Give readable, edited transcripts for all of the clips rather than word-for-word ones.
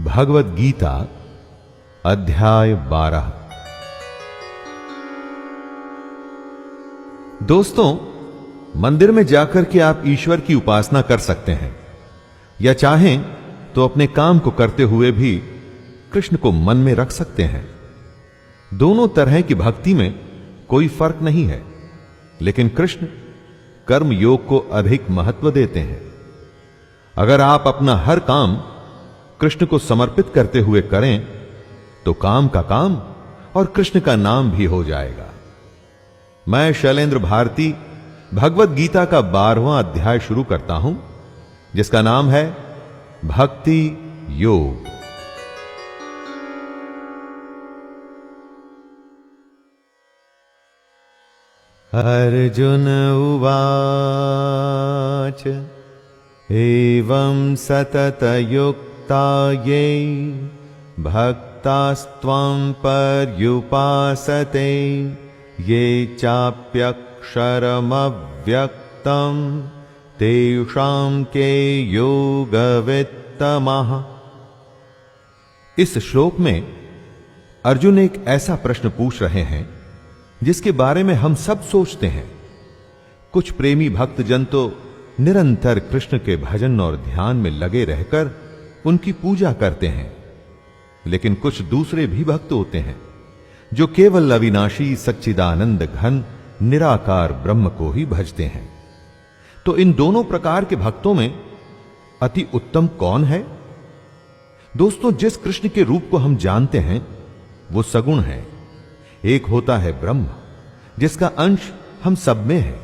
भगवद गीता अध्याय 12। दोस्तों, मंदिर में जाकर के आप ईश्वर की उपासना कर सकते हैं, या चाहें तो अपने काम को करते हुए भी कृष्ण को मन में रख सकते हैं। दोनों तरह की भक्ति में कोई फर्क नहीं है, लेकिन कृष्ण कर्म योग को अधिक महत्व देते हैं। अगर आप अपना हर काम कृष्ण को समर्पित करते हुए करें तो काम का काम और कृष्ण का नाम भी हो जाएगा। मैं शैलेंद्र भारती भगवद गीता का 12वां अध्याय शुरू करता हूं, जिसका नाम है भक्ति योग। अर्जुन उवाच एवं सततयुक्ता ये भक्तास्त्वं पर्युपासते ये चाप्यक्षरमव्यक्तं तेषां के योगवित्तमः। इस श्लोक में अर्जुन एक ऐसा प्रश्न पूछ रहे हैं जिसके बारे में हम सब सोचते हैं। कुछ प्रेमी भक्तजन तो निरंतर कृष्ण के भजन और ध्यान में लगे रहकर उनकी पूजा करते हैं, लेकिन कुछ दूसरे भी भक्त होते हैं जो केवल अविनाशी सच्चिदानंद घन निराकार ब्रह्म को ही भजते हैं। तो इन दोनों प्रकार के भक्तों में अति उत्तम कौन है? दोस्तों, जिस कृष्ण के रूप को हम जानते हैं वो सगुण है। एक होता है ब्रह्म, जिसका अंश हम सब में है।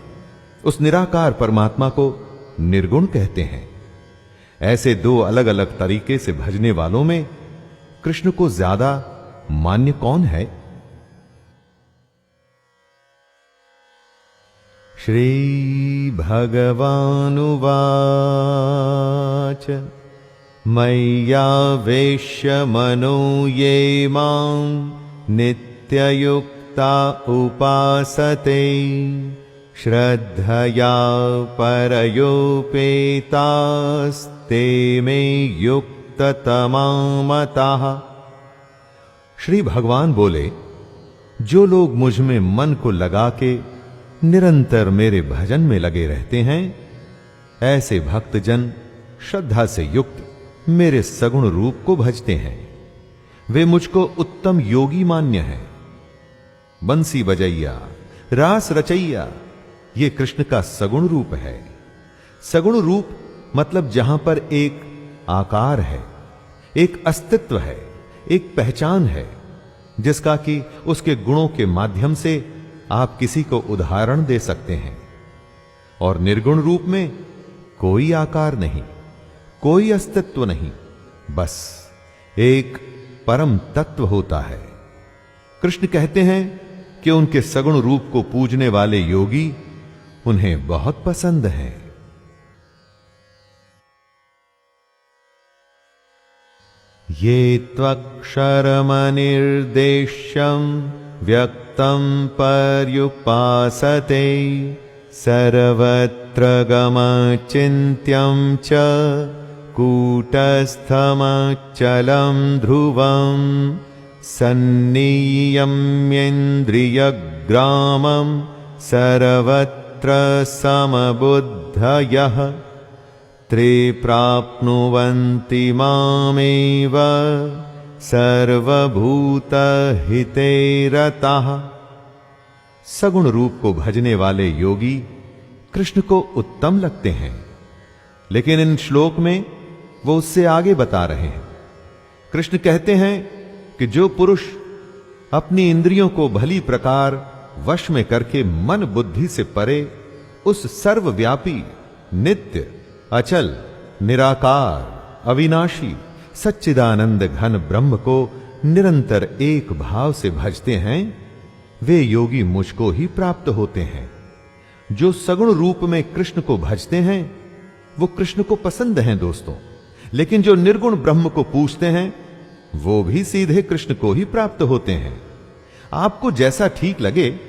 उस निराकार परमात्मा को निर्गुण कहते हैं। ऐसे दो अलग अलग तरीके से भजने वालों में कृष्ण को ज्यादा मान्य कौन है? श्री भगवानुवाच मय्यावेश्य मनो ये मां नित्ययुक्ता उपासते श्रद्धया परयोपेतास्ते मे युक्ततमा मताः। श्री भगवान बोले, जो लोग मुझ में मन को लगा के निरंतर मेरे भजन में लगे रहते हैं, ऐसे भक्तजन श्रद्धा से युक्त मेरे सगुण रूप को भजते हैं। वे मुझको उत्तम योगी मान्य हैं। बंसी बजैया रास रचैया, ये कृष्ण का सगुण रूप है। सगुण रूप मतलब जहां पर एक आकार है, एक अस्तित्व है, एक पहचान है, जिसका कि उसके गुणों के माध्यम से आप किसी को उदाहरण दे सकते हैं। और निर्गुण रूप में कोई आकार नहीं, कोई अस्तित्व नहीं, बस एक परम तत्व होता है। कृष्ण कहते हैं कि उनके सगुण रूप को पूजने वाले योगी उन्हें बहुत पसंद हैं। ये त्वक्षरमनिर्देश्यं व्यक्तं पर्युपासते सर्वत्र गमचिन्त्यं च कूटस्थमचलं ध्रुवं सन्नियम्येन्द्रियग्रामं सर्वत्र समबुद्धयः ते प्राप्नुवन्ति मामेव सर्वभूतहिते रताः। सगुण रूप को भजने वाले योगी कृष्ण को उत्तम लगते हैं, लेकिन इन श्लोक में वो उससे आगे बता रहे हैं। कृष्ण कहते हैं कि जो पुरुष अपनी इंद्रियों को भली प्रकार वश में करके मन बुद्धि से परे उस सर्वव्यापी नित्य अचल निराकार अविनाशी सच्चिदानंद घन ब्रह्म को निरंतर एक भाव से भजते हैं, वे योगी मुझको ही प्राप्त होते हैं। जो सगुण रूप में कृष्ण को भजते हैं वो कृष्ण को पसंद हैं दोस्तों, लेकिन जो निर्गुण ब्रह्म को पूजते हैं वो भी सीधे कृष्ण को ही प्राप्त होते हैं। आपको जैसा ठीक लगे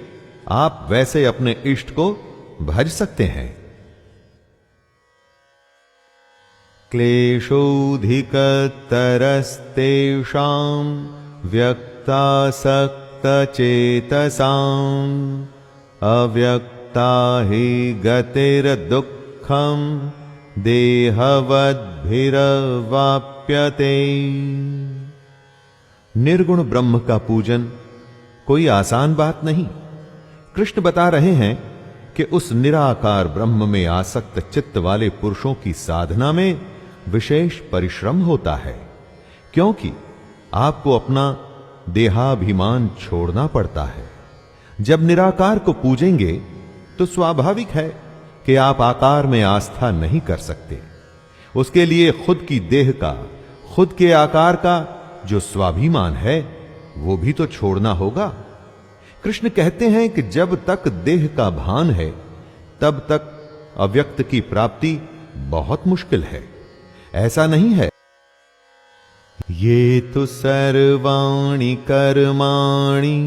आप वैसे अपने इष्ट को भज सकते हैं। क्लेशोऽधिकतरस्तेषां व्यक्तासक्तचेतसाम् अव्यक्ता हि गतिर्दुःखं देहवद्भिरवाप्यते। निर्गुण ब्रह्म का पूजन कोई आसान बात नहीं। कृष्ण बता रहे हैं कि उस निराकार ब्रह्म में आसक्त चित्त वाले पुरुषों की साधना में विशेष परिश्रम होता है, क्योंकि आपको अपना देहाभिमान छोड़ना पड़ता है। जब निराकार को पूजेंगे तो स्वाभाविक है कि आप आकार में आस्था नहीं कर सकते। उसके लिए खुद की देह का, खुद के आकार का जो स्वाभिमान है वो भी तो छोड़ना होगा। कृष्ण कहते हैं कि जब तक देह का भान है तब तक अव्यक्त की प्राप्ति बहुत मुश्किल है। ऐसा नहीं है। ये तो सर्वाणि कर्माणि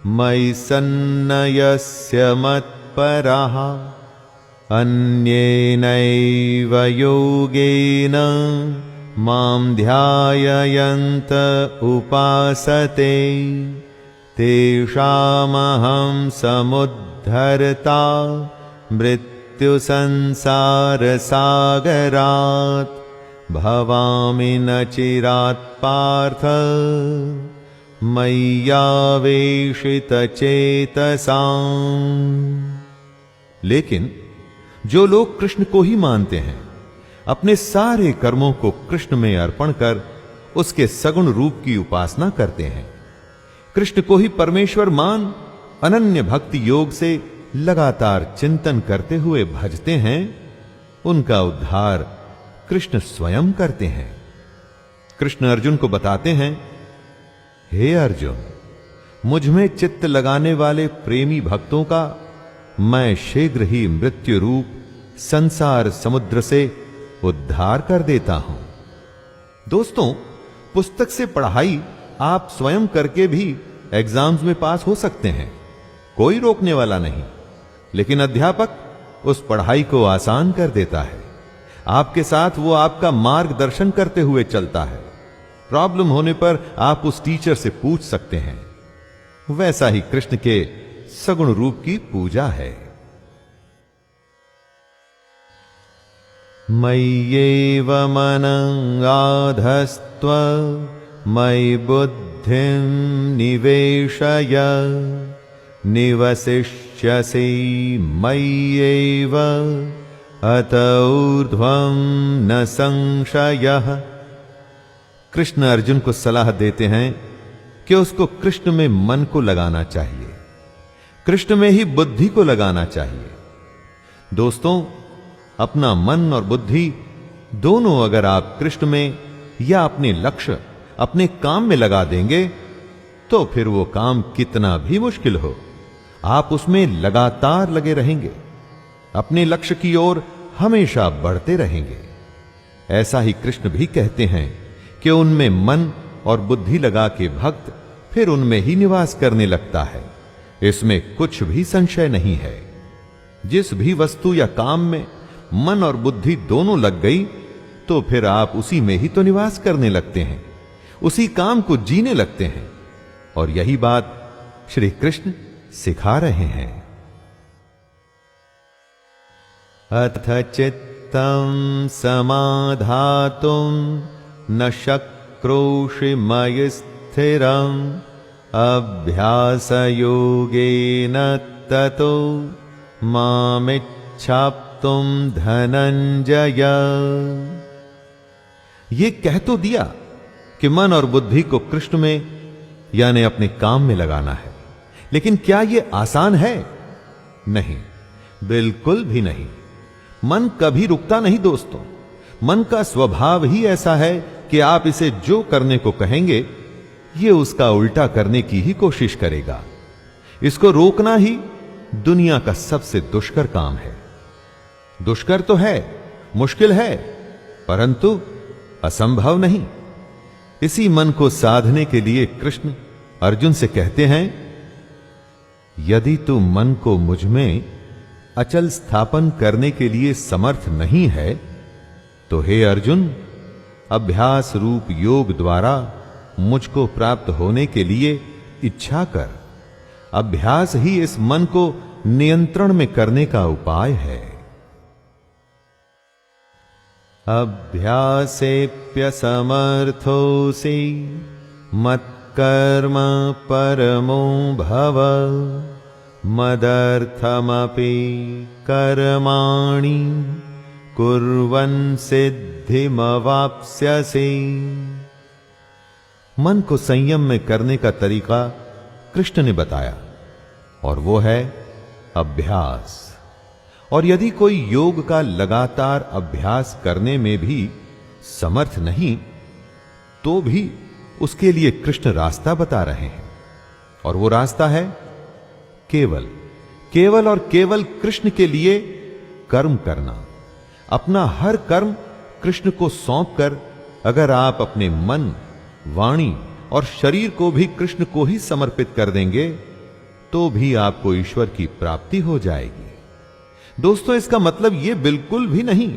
मयि सन्न्यस्य मत्पराः अन्येनैव योगेन मां ध्यायन्त उपासते तेषामहं समुद्धर्ता मृत्युसंसारसागरात् भवामि न चिरात् पार्थ मय्यावेशितचेतसाम्। लेकिन जो लोग कृष्ण को ही मानते हैं, अपने सारे कर्मों को कृष्ण में अर्पण कर उसके सगुण रूप की उपासना करते हैं, कृष्ण को ही परमेश्वर मान अनन्य भक्ति योग से लगातार चिंतन करते हुए भजते हैं, उनका उद्धार कृष्ण स्वयं करते हैं। कृष्ण अर्जुन को बताते हैं, हे अर्जुन, मुझ में चित्त लगाने वाले प्रेमी भक्तों का मैं शीघ्र ही मृत्यु रूप संसार समुद्र से उद्धार कर देता हूं। दोस्तों, पुस्तक से पढ़ाई आप स्वयं करके भी एग्जाम्स में पास हो सकते हैं, कोई रोकने वाला नहीं। लेकिन अध्यापक उस पढ़ाई को आसान कर देता है। आपके साथ वो आपका मार्गदर्शन करते हुए चलता है। प्रॉब्लम होने पर आप उस टीचर से पूछ सकते हैं। वैसा ही कृष्ण के सगुण रूप की पूजा है। मय्येव मनम् आधस्त्व मयि बुद्धिं निवेशय निवसिष्यसि मय्येव अत ऊर्ध्वं न संशयः। कृष्ण अर्जुन को सलाह देते हैं कि उसको कृष्ण में मन को लगाना चाहिए, कृष्ण में ही बुद्धि को लगाना चाहिए। दोस्तों, अपना मन और बुद्धि दोनों अगर आप कृष्ण में या अपने लक्ष्य, अपने काम में लगा देंगे तो फिर वो काम कितना भी मुश्किल हो, आप उसमें लगातार लगे रहेंगे, अपने लक्ष्य की ओर हमेशा बढ़ते रहेंगे। ऐसा ही कृष्ण भी कहते हैं कि उनमें मन और बुद्धि लगा के भक्त फिर उनमें ही निवास करने लगता है। इसमें कुछ भी संशय नहीं है। जिस भी वस्तु या काम में मन और बुद्धि दोनों लग गई तो फिर आप उसी में ही तो निवास करने लगते हैं, उसी काम को जीने लगते हैं। और यही बात श्री कृष्ण सिखा रहे हैं। अथ चित्तं समाधातुं न शक्नोषि मयि स्थिरम् अभ्यासयोगेन ततो मामिच्छाप्तुं धनंजय। ये कह तो दिया कि मन और बुद्धि को कृष्ण में यानी अपने काम में लगाना है, लेकिन क्या यह आसान है? नहीं, बिल्कुल भी नहीं। मन कभी रुकता नहीं दोस्तों। मन का स्वभाव ही ऐसा है कि आप इसे जो करने को कहेंगे ये उसका उल्टा करने की ही कोशिश करेगा। इसको रोकना ही दुनिया का सबसे दुष्कर काम है। दुष्कर तो है, मुश्किल है, परंतु असंभव नहीं। इसी मन को साधने के लिए कृष्ण अर्जुन से कहते हैं, यदि तू मन को मुझ में अचल स्थापन करने के लिए समर्थ नहीं है तो तो हे अर्जुन, अभ्यास रूप योग द्वारा मुझको प्राप्त होने के लिए इच्छा कर। अभ्यास ही इस मन को नियंत्रण में करने का उपाय है। अभ्यासेप्यसमर्थोऽसि मत्कर्म परमो भव, मदर्थमपि कर्माणि कुर्वन् सिद्धिमवाप्स्यसि। मन को संयम में करने का तरीका कृष्ण ने बताया, और वो है अभ्यास। और यदि कोई योग का लगातार अभ्यास करने में भी समर्थ नहीं, तो भी उसके लिए कृष्ण रास्ता बता रहे हैं, और वो रास्ता है केवल केवल और केवल कृष्ण के लिए कर्म करना। अपना हर कर्म कृष्ण को सौंपकर अगर आप अपने मन, वाणी और शरीर को भी कृष्ण को ही समर्पित कर देंगे, तो भी आपको ईश्वर की प्राप्ति हो जाएगी। दोस्तों, इसका मतलब यह बिल्कुल भी नहीं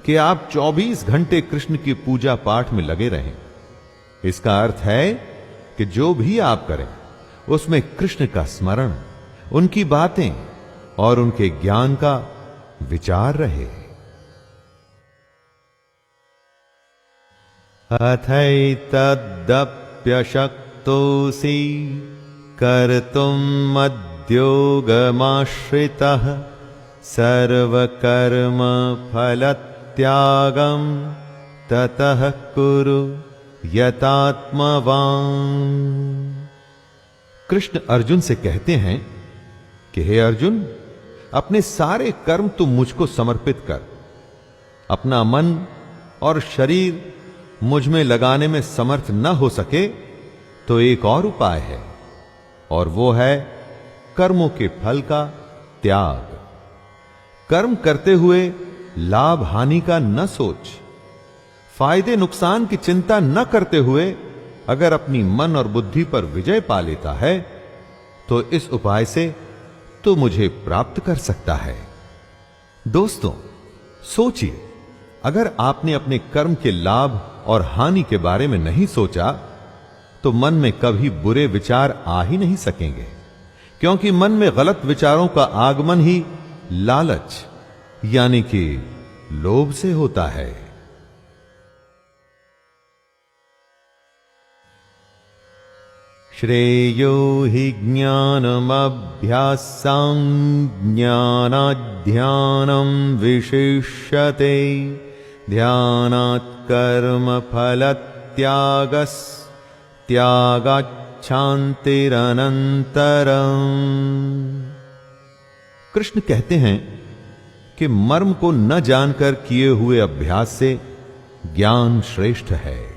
कि आप 24 घंटे कृष्ण की पूजा पाठ में लगे रहें। इसका अर्थ है कि जो भी आप करें उसमें कृष्ण का स्मरण, उनकी बातें और उनके ज्ञान का विचार रहे। अथैतदप्यशक्तोऽसि कर्तुम् मद्योगमाश्रितः सर्वकर्म फलत्यागं ततः कुरु यतात्मवान्। कृष्ण अर्जुन से कहते हैं कि हे अर्जुन, अपने सारे कर्म तुम मुझको समर्पित कर। अपना मन और शरीर मुझ में लगाने में समर्थ न हो सके तो एक और उपाय है, और वो है कर्मों के फल का त्याग। कर्म करते हुए लाभ हानि का न सोच, फायदे नुकसान की चिंता न करते हुए अगर अपनी मन और बुद्धि पर विजय पा लेता है, तो इस उपाय से तो मुझे प्राप्त कर सकता है। दोस्तों, सोचिए, अगर आपने अपने कर्म के लाभ और हानि के बारे में नहीं सोचा, तो मन में कभी बुरे विचार आ ही नहीं सकेंगे, क्योंकि मन में गलत विचारों का आगमन ही लालच यानी कि लोभ से होता है। श्रेयो हि ज्ञानमभ्यासां ज्ञानाध्यानं विशिष्यते ध्यानात् कर्मफलत्यागस्त्यागाच्छान्तिरनन्तरम्। कृष्ण कहते हैं कि मर्म को न जानकर किए हुए अभ्यास से ज्ञान श्रेष्ठ है।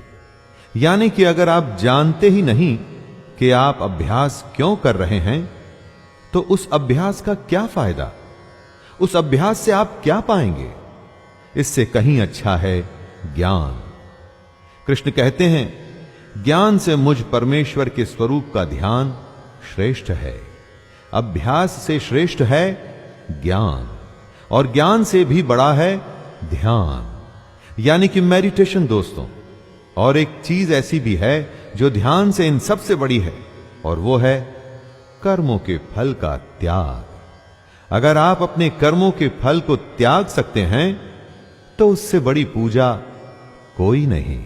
यानी कि अगर आप जानते ही नहीं कि आप अभ्यास क्यों कर रहे हैं, तो उस अभ्यास का क्या फायदा? उस अभ्यास से आप क्या पाएंगे? इससे कहीं अच्छा है ज्ञान। कृष्ण कहते हैं, ज्ञान से मुझ परमेश्वर के स्वरूप का ध्यान श्रेष्ठ है। अभ्यास से श्रेष्ठ है ज्ञान, और ज्ञान से भी बड़ा है ध्यान, यानी कि मेडिटेशन। दोस्तों, और एक चीज ऐसी भी है जो ध्यान से इन सबसे बड़ी है, और वो है कर्मों के फल का त्याग। अगर आप अपने कर्मों के फल को त्याग सकते हैं, तो उससे बड़ी पूजा कोई नहीं।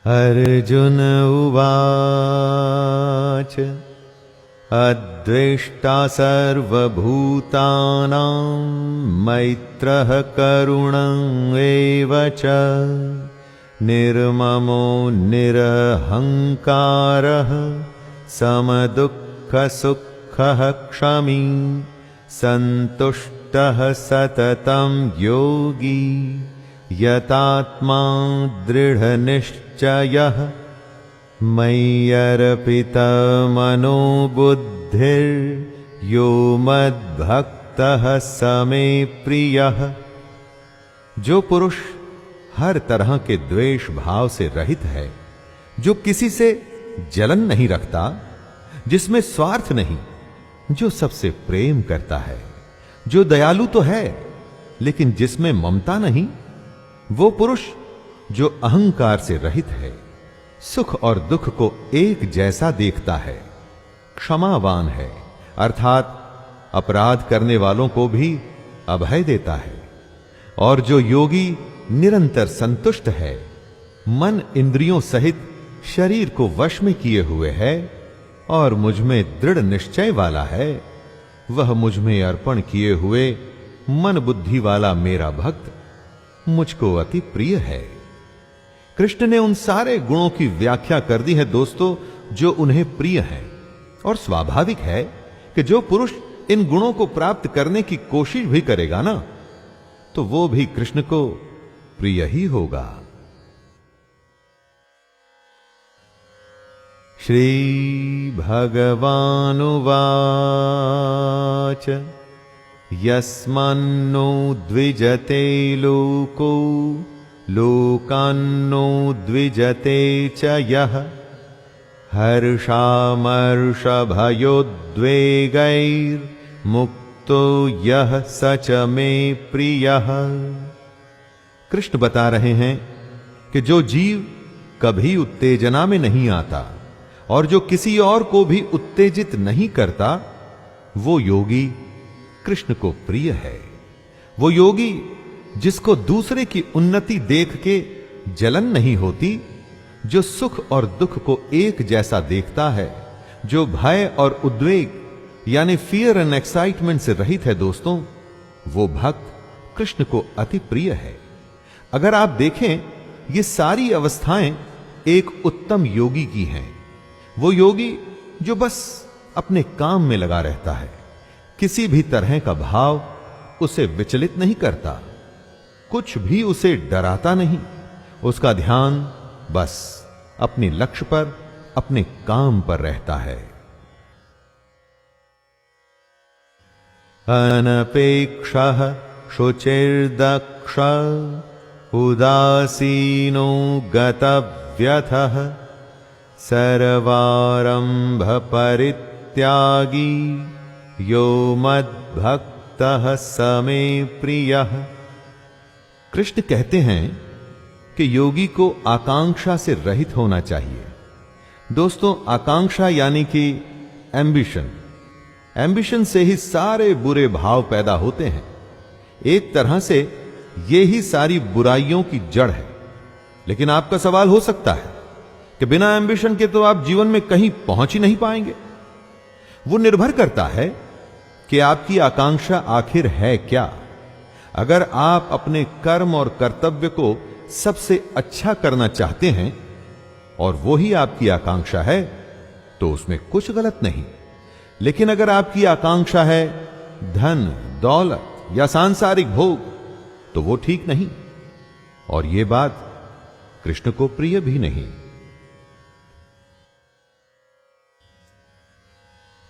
अर्जुन उवाच अद्वेष्टा सर्वभूतानां मैत्रः करुण एव च निर्ममो निरहंकारः समदुःखसुखः क्षमी सन्तुष्टः सततं योगी यतात्मा दृढनिश्चयः मय्यर्पितमनो बुद्धिर्यो मद्भक्तः स मे प्रियः। जो पुरुष हर तरह के द्वेष भाव से रहित है, जो किसी से जलन नहीं रखता, जिसमें स्वार्थ नहीं, जो सबसे प्रेम करता है, जो दयालु तो है लेकिन जिसमें ममता नहीं, वो पुरुष जो अहंकार से रहित है, सुख और दुख को एक जैसा देखता है, क्षमावान है, अर्थात अपराध करने वालों को भी अभय देता है, और जो योगी निरंतर संतुष्ट है, मन इंद्रियों सहित शरीर को वश में किए हुए है और मुझ में दृढ़ निश्चय वाला है, वह मुझ में अर्पण किए हुए मन बुद्धि वाला मेरा भक्त मुझको अति प्रिय है। कृष्ण ने उन सारे गुणों की व्याख्या कर दी है दोस्तों, जो उन्हें प्रिय हैं, और स्वाभाविक है कि जो पुरुष इन गुणों को प्राप्त करने की कोशिश भी करेगा ना, तो वो भी कृष्ण को प्रिय ही होगा। श्री भगवानुवाच यस्मान्नो द्विजते लोको लोकान्नो द्विजते च यः हर्षामर्षभयोद्वेगैर्मुक्तो यः स च मे प्रियः। कृष्ण बता रहे हैं कि जो जीव कभी उत्तेजना में नहीं आता और जो किसी और को भी उत्तेजित नहीं करता, वो योगी कृष्ण को प्रिय है। वो योगी जिसको दूसरे की उन्नति देख के जलन नहीं होती, जो सुख और दुख को एक जैसा देखता है, जो भय और उद्वेग यानी फियर एंड एक्साइटमेंट से रहित है दोस्तों, वो भक्त कृष्ण को अति प्रिय है। अगर आप देखें, ये सारी अवस्थाएं एक उत्तम योगी की हैं। वो योगी जो बस अपने काम में लगा रहता है, किसी भी तरह का भाव उसे विचलित नहीं करता, कुछ भी उसे डराता नहीं, उसका ध्यान बस अपने लक्ष्य पर, अपने काम पर रहता है। अनपेक्षः शुचिर्दक्ष उदासीनो गतव्यथः सर्वारंभ परित्यागी यो मद्भक्तः स मे प्रियः। कृष्ण कहते हैं कि योगी को आकांक्षा से रहित होना चाहिए। दोस्तों, आकांक्षा यानी कि एम्बिशन, एम्बिशन से ही सारे बुरे भाव पैदा होते हैं। एक तरह से ये ही सारी बुराइयों की जड़ है। लेकिन आपका सवाल हो सकता है कि बिना एम्बिशन के तो आप जीवन में कहीं पहुंच ही नहीं पाएंगे। वो निर्भर करता है कि आपकी आकांक्षा आखिर है क्या। अगर आप अपने कर्म और कर्तव्य को सबसे अच्छा करना चाहते हैं और वो ही आपकी आकांक्षा है, तो उसमें कुछ गलत नहीं। लेकिन अगर आपकी आकांक्षा है धन, दौलत या सांसारिक भोग, तो वो ठीक नहीं, और ये बात कृष्ण को प्रिय भी नहीं।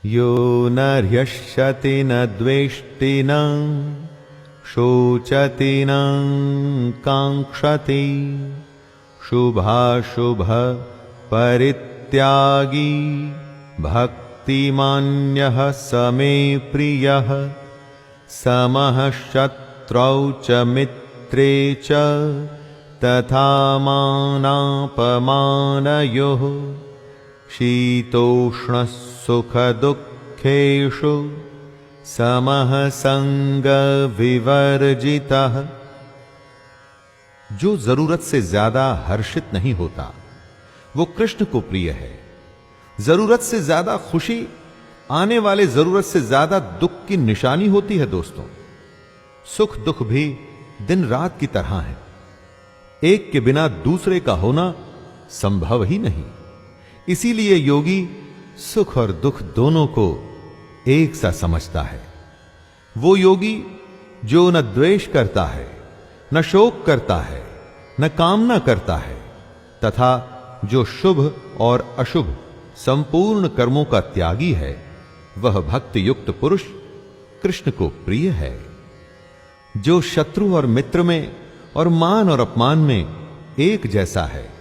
यो न ह्यष्यति न द्वेष्टि न शोचति न कांक्षति शुभाशुभ परित्यागी भक्तिमान्यः स मे प्रियः समः शत्रौ च मित्रे च तथा मानापमानयोः शीतोष्ण सुख दुःखेषु समः संग विवर्जितः। जो जरूरत से ज्यादा हर्षित नहीं होता, वो कृष्ण को प्रिय है। जरूरत से ज्यादा खुशी आने वाले जरूरत से ज्यादा दुख की निशानी होती है दोस्तों। सुख दुख भी दिन रात की तरह है, एक के बिना दूसरे का होना संभव ही नहीं। इसीलिए योगी सुख और दुख दोनों को एक सा समझता है। वो योगी जो न द्वेष करता है, न शोक करता है, न कामना करता है, तथा जो शुभ और अशुभ संपूर्ण कर्मों का त्यागी है, वह भक्ति युक्त पुरुष कृष्ण को प्रिय है। जो शत्रु और मित्र में और मान और अपमान में एक जैसा है,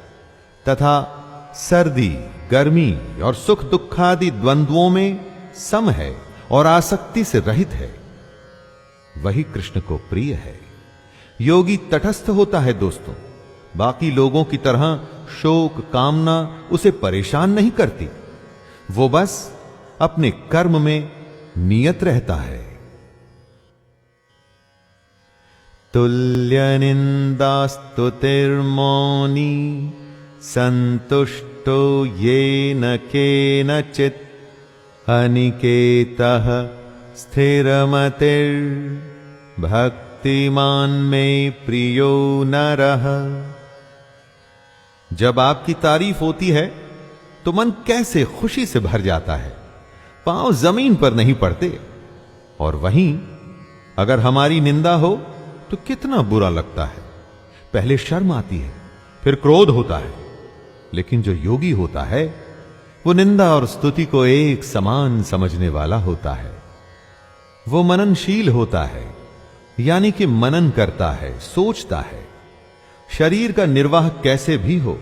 तथा सर्दी गर्मी और सुख दुखादि द्वंद्वों में सम है और आसक्ति से रहित है, वही कृष्ण को प्रिय है। योगी तटस्थ होता है दोस्तों, बाकी लोगों की तरह शोक कामना उसे परेशान नहीं करती। वो बस अपने कर्म में नियत रहता है। तुल्य निंदास्तुतिर्मौनी संतुष्टो येन केनचित् अनिकेतः स्थिरमतिर् भक्तिमान में प्रियो नरः। जब आपकी तारीफ होती है तो मन कैसे खुशी से भर जाता है, पांव जमीन पर नहीं पड़ते। और वहीं अगर हमारी निंदा हो तो कितना बुरा लगता है। पहले शर्म आती है, फिर क्रोध होता है। लेकिन जो योगी होता है वो निंदा और स्तुति को एक समान समझने वाला होता है। वो मननशील होता है, यानी कि मनन करता है, सोचता है। शरीर का निर्वाह कैसे भी हो,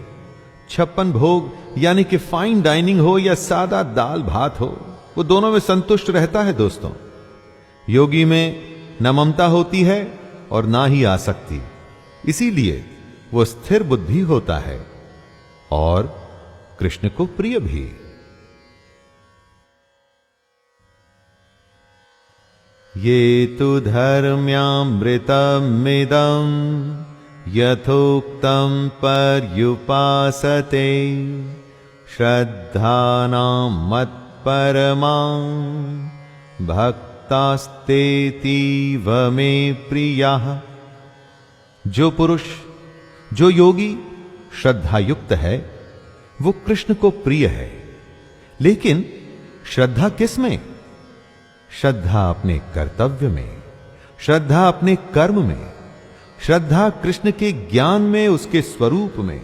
56 भोग यानी कि फाइन डाइनिंग हो या सादा दाल भात हो, वो दोनों में संतुष्ट रहता है दोस्तों। योगी में न ममता होती है और ना ही आसक्ति, इसीलिए वो स्थिर बुद्धि होता है और कृष्ण को प्रिय भी। ये तु धर्म्यामृतमिदं यथोक्तं पर्युपासते श्रद्धानां मत्परमां भक्तास्तेतीव मे प्रियाः। जो पुरुष, जो योगी श्रद्धायुक्त है वो कृष्ण को प्रिय है। लेकिन श्रद्धा किस में? श्रद्धा अपने कर्तव्य में, श्रद्धा अपने कर्म में, श्रद्धा कृष्ण के ज्ञान में, उसके स्वरूप में।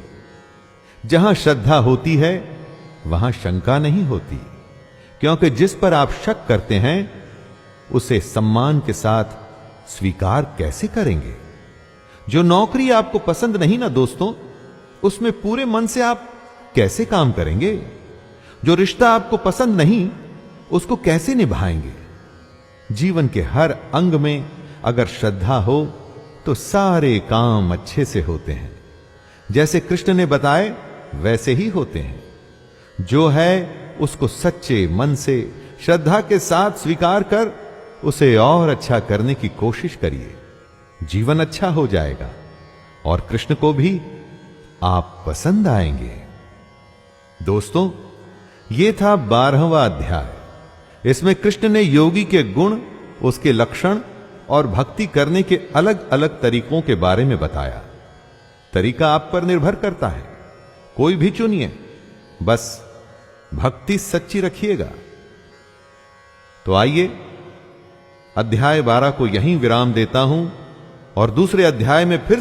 जहां श्रद्धा होती है वहां शंका नहीं होती, क्योंकि जिस पर आप शक करते हैं उसे सम्मान के साथ स्वीकार कैसे करेंगे? जो नौकरी आपको पसंद नहीं ना दोस्तों, उसमें पूरे मन से आप कैसे काम करेंगे? जो रिश्ता आपको पसंद नहीं उसको कैसे निभाएंगे? जीवन के हर अंग में अगर श्रद्धा हो तो सारे काम अच्छे से होते हैं। जैसे कृष्ण ने बताए वैसे ही होते हैं। जो है उसको सच्चे मन से श्रद्धा के साथ स्वीकार कर उसे और अच्छा करने की कोशिश करिए। जीवन अच्छा हो जाएगा और कृष्ण को भी आप पसंद आएंगे। दोस्तों, यह था 12वां अध्याय। इसमें कृष्ण ने योगी के गुण, उसके लक्षण और भक्ति करने के अलग अलग तरीकों के बारे में बताया। तरीका आप पर निर्भर करता है, कोई भी चुनिए, बस भक्ति सच्ची रखिएगा। तो आइए अध्याय 12 को यहीं विराम देता हूं और दूसरे अध्याय में फिर